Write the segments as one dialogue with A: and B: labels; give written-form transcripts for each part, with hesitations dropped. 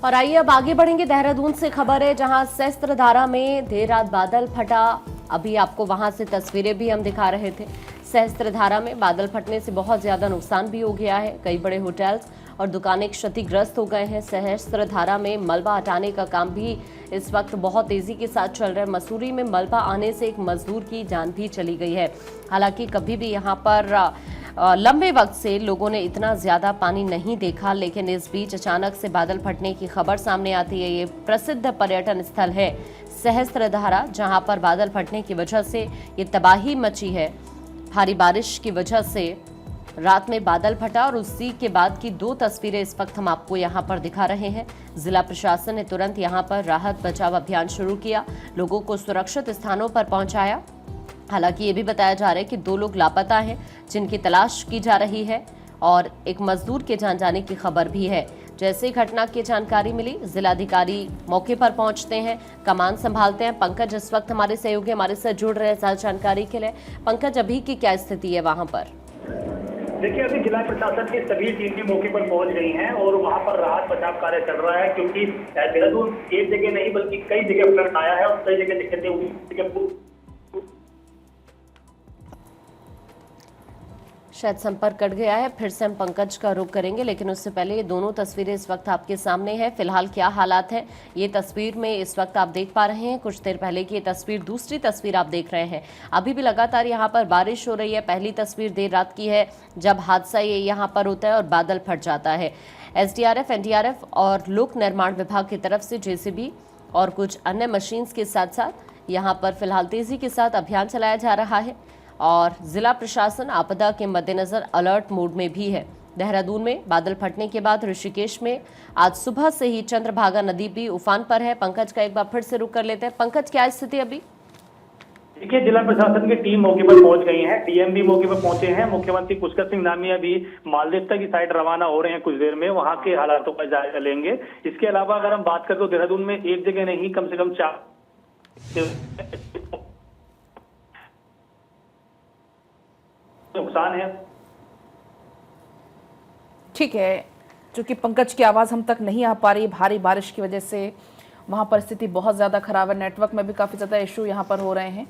A: और आइए अब आगे बढ़ेंगे। देहरादून से खबर है जहां सहस्त्रधारा में देर रात बादल फटा। अभी आपको वहां से तस्वीरें भी हम दिखा रहे थे। सहस्त्रधारा में बादल फटने से बहुत ज्यादा नुकसान भी हो गया है। कई बड़े होटल्स और दुकानें क्षतिग्रस्त हो गए हैं। सहस्त्रधारा में मलबा हटाने का काम भी इस वक्त बहुत तेजी के साथ चल रहा है। मसूरी में मलबा आने से एक मजदूर की जान भी चली गई है। हालांकि कभी भी यहाँ पर लंबे वक्त से लोगों ने इतना ज्यादा पानी नहीं देखा, लेकिन इस बीच अचानक से बादल फटने की खबर सामने आती है। ये प्रसिद्ध पर्यटन स्थल है सहस्त्रधारा, जहां पर बादल फटने की वजह से ये तबाही मची है। भारी बारिश की वजह से रात में बादल फटा और उसी के बाद की दो तस्वीरें इस वक्त हम आपको यहां पर दिखा रहे हैं। जिला प्रशासन ने तुरंत यहां पर राहत बचाव अभियान शुरू किया, लोगों को सुरक्षित स्थानों पर पहुंचाया। हालांकि ये भी बताया जा रहा है कि 2 लोग लापता हैं जिनकी तलाश की जा रही है और एक मजदूर के जान जाने की खबर भी है। जैसे ही घटना की जानकारी मिली, जिलाधिकारी मौके पर पहुंचते हैं, कमान संभालते हैं। पंकज इस वक्त हमारे सहयोगी हमारे साथ जुड़ रहे हैं ज्यादा जानकारी के लिए। पंकज, अभी की क्या स्थिति है वहां पर?
B: देखिए, अभी जिला प्रशासन की सभी टीम भी मौके पर पहुंच गई हैं और वहां पर राहत बचाव कार्य चल रहा है, क्योंकि देहरादून एक जगह नहीं बल्कि कई जगह फ्लड आया है और कई जगह दिक्कतें हुई।
A: शायद संपर्क कट गया है, फिर से हम पंकज का रुख करेंगे, लेकिन उससे पहले ये दोनों तस्वीरें इस वक्त आपके सामने हैं। फिलहाल क्या हालात हैं ये तस्वीर में इस वक्त आप देख पा रहे हैं। कुछ देर पहले की ये तस्वीर, दूसरी तस्वीर आप देख रहे हैं। अभी भी लगातार यहाँ पर बारिश हो रही है। पहली तस्वीर देर रात की है जब हादसा ये यहाँ पर होता है और बादल फट जाता है। SDRF, NDRF और लोक निर्माण विभाग की तरफ से JCB और कुछ अन्य मशीन्स के साथ साथ यहाँ पर फिलहाल तेजी के साथ अभियान चलाया जा रहा है और जिला प्रशासन आपदा के मद्देनजर अलर्ट मोड में भी है। देहरादून में बादल फटने के बाद ऋषिकेश में आज सुबह से ही चंद्रभागा नदी भी उफान पर है। पंकज का एक बार फिर से रुक कर लेते हैं। पंकज, क्या स्थिति अभी?
B: देखिए, जिला प्रशासन की टीम मौके पर पहुंच गई है, DM भी मौके पर पहुंचे हैं। मुख्यमंत्री पुष्कर सिंह धामी अभी मालदेवता की साइड रवाना हो रहे हैं, कुछ देर में वहां के हालातों का जायजा लेंगे। इसके अलावा अगर हम बात करें तो देहरादून में एक जगह नहीं, कम से कम 4 नुकसान है।
C: ठीक है, चूंकि पंकज की आवाज़ हम तक नहीं आ पा रही भारी बारिश की वजह से, वहाँ पर स्थिति बहुत ज़्यादा खराब है। नेटवर्क में भी काफ़ी ज़्यादा इशू यहाँ पर हो रहे हैं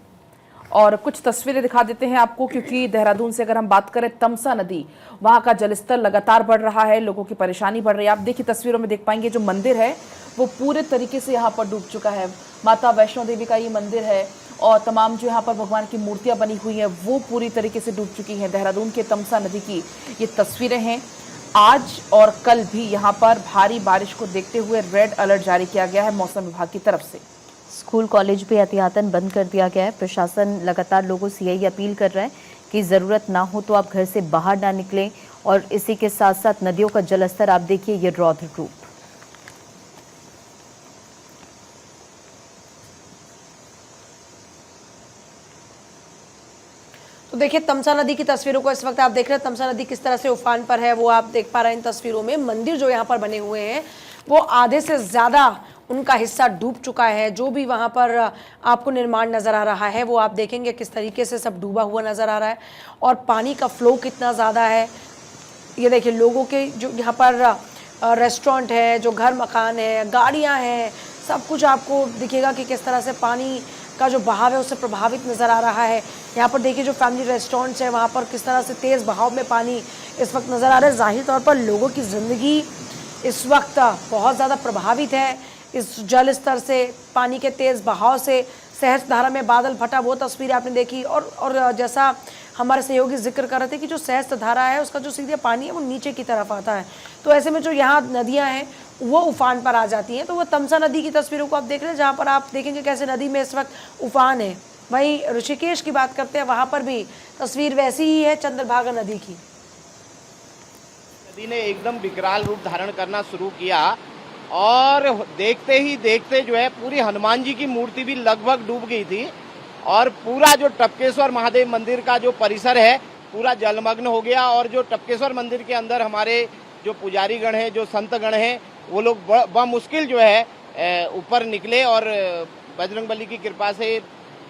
C: और कुछ तस्वीरें दिखा देते हैं आपको, क्योंकि देहरादून से अगर हम बात करें, तमसा नदी, वहाँ का जलस्तर लगातार बढ़ रहा है, लोगों की परेशानी बढ़ रही है। आप देखिए तस्वीरों में देख पाएंगे जो मंदिर है वो पूरे तरीके से यहाँ पर डूब चुका है। माता वैष्णो देवी का ये मंदिर है और तमाम जो यहाँ पर भगवान की मूर्तियाँ बनी हुई हैं वो पूरी तरीके से डूब चुकी हैं। देहरादून के तमसा नदी की ये तस्वीरें हैं। आज और कल भी यहाँ पर भारी बारिश को देखते हुए रेड अलर्ट जारी किया गया है मौसम विभाग की तरफ से।
D: स्कूल कॉलेज भी एहतियातन बंद कर दिया गया है। प्रशासन लगातार लोगों से यही अपील कर रहा है कि ज़रूरत ना हो तो आप घर से बाहर ना निकलें। और इसी के साथ साथ नदियों का जलस्तर आप देखिए, ये रौद्र रूप।
E: तो देखिए, तमसा नदी की तस्वीरों को इस वक्त आप देख रहे हैं। तमसा नदी किस तरह से उफान पर है वो आप देख पा रहे हैं इन तस्वीरों में। मंदिर जो यहाँ पर बने हुए हैं वो आधे से ज़्यादा उनका हिस्सा डूब चुका है। जो भी वहाँ पर आपको निर्माण नज़र आ रहा है वो आप देखेंगे किस तरीके से सब डूबा हुआ नज़र आ रहा है और पानी का फ्लो कितना ज़्यादा है। ये देखिए, लोगों के जो यहाँ पर रेस्टोरेंट है, जो घर मकान है, गाड़ियाँ हैं, सब कुछ आपको दिखेगा कि किस तरह से पानी का जो बहाव है उससे प्रभावित नज़र आ रहा है। यहाँ पर देखिए जो फैमिली रेस्टोरेंट्स है वहाँ पर किस तरह से तेज़ बहाव में पानी इस वक्त नज़र आ रहा है। ज़ाहिर तौर पर लोगों की ज़िंदगी इस वक्त बहुत ज़्यादा प्रभावित है इस जल स्तर से, पानी के तेज़ बहाव से। सहस्त्रधारा में बादल फटा वो तस्वीर आपने देखी और जैसा हमारे सहयोगी जिक्र कर रहे थे कि जो सहस्त्रधारा है उसका जो सीधे पानी है वो नीचे की तरफ आता है, तो ऐसे में जो यहाँ नदियाँ हैं वो उफान पर आ जाती हैं। तो वो तमसा नदी की तस्वीरों को आप देख रहे हैं जहाँ पर आप देखेंगे कैसे नदी में इस वक्त उफान है। वहीं ऋषिकेश की बात करते हैं, वहाँ पर भी तस्वीर वैसी ही है चंद्रभागा नदी की।
F: नदी ने एकदम विकराल रूप धारण करना शुरू किया और देखते ही देखते जो है पूरी हनुमान जी की मूर्ति भी लगभग डूब गई थी और पूरा जो टपकेश्वर महादेव मंदिर का जो परिसर है पूरा जलमग्न हो गया। और जो टपकेश्वर मंदिर के अंदर हमारे जो पुजारी गण हैं, जो संत गण हैं, वो लोग बमुश्किल जो है ऊपर निकले और बजरंगबली की कृपा से,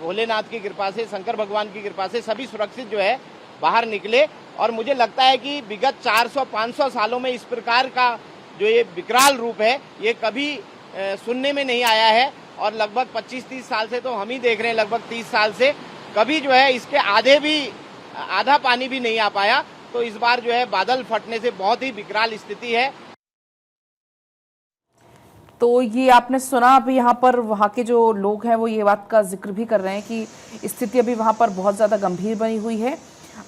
F: भोलेनाथ की कृपा से, शंकर भगवान की कृपा से सभी सुरक्षित जो है बाहर निकले। और मुझे लगता है कि विगत 400-500 सालों में इस प्रकार का जो ये विकराल रूप है ये कभी सुनने में नहीं आया है। और लगभग 25-30 साल से तो हम ही देख रहे हैं, लगभग 30 साल से कभी जो है इसके आधा पानी भी नहीं आ पाया। तो इस बार जो है बादल फटने से बहुत ही विकराल स्थिति है।
C: तो ये आपने सुना, अभी यहाँ पर वहाँ के जो लोग हैं वो ये बात का जिक्र भी कर रहे हैं कि स्थिति अभी वहाँ पर बहुत ज़्यादा गंभीर बनी हुई है।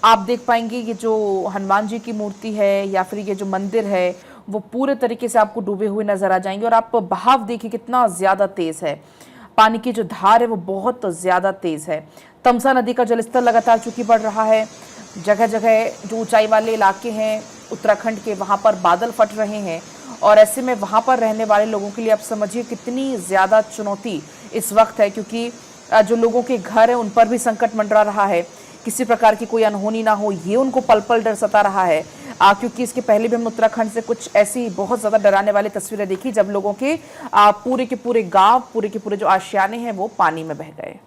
C: आप देख पाएंगे ये जो हनुमान जी की मूर्ति है या फिर ये जो मंदिर है वो पूरे तरीके से आपको डूबे हुए नजर आ जाएंगे। और आप बहाव देखिए कितना ज़्यादा तेज़ है, पानी की जो धार है वो बहुत ज़्यादा तेज़ है। तमसा नदी का जलस्तर लगातार चूंकि बढ़ रहा है, जगह जगह जो ऊंचाई वाले इलाके हैं उत्तराखंड के वहाँ पर बादल फट रहे हैं। और ऐसे में वहाँ पर रहने वाले लोगों के लिए आप समझिए कितनी ज़्यादा चुनौती इस वक्त है, क्योंकि जो लोगों के घर है उन पर भी संकट मंडरा रहा है। किसी प्रकार की कोई अनहोनी ना हो ये उनको पल पल डर सता रहा है। क्योंकि इसके पहले भी हम उत्तराखंड से कुछ ऐसी बहुत ज़्यादा डराने वाली तस्वीरें देखी जब लोगों के पूरे के पूरे गाँव, पूरे के पूरे जो आशियाने हैं वो पानी में बह गए।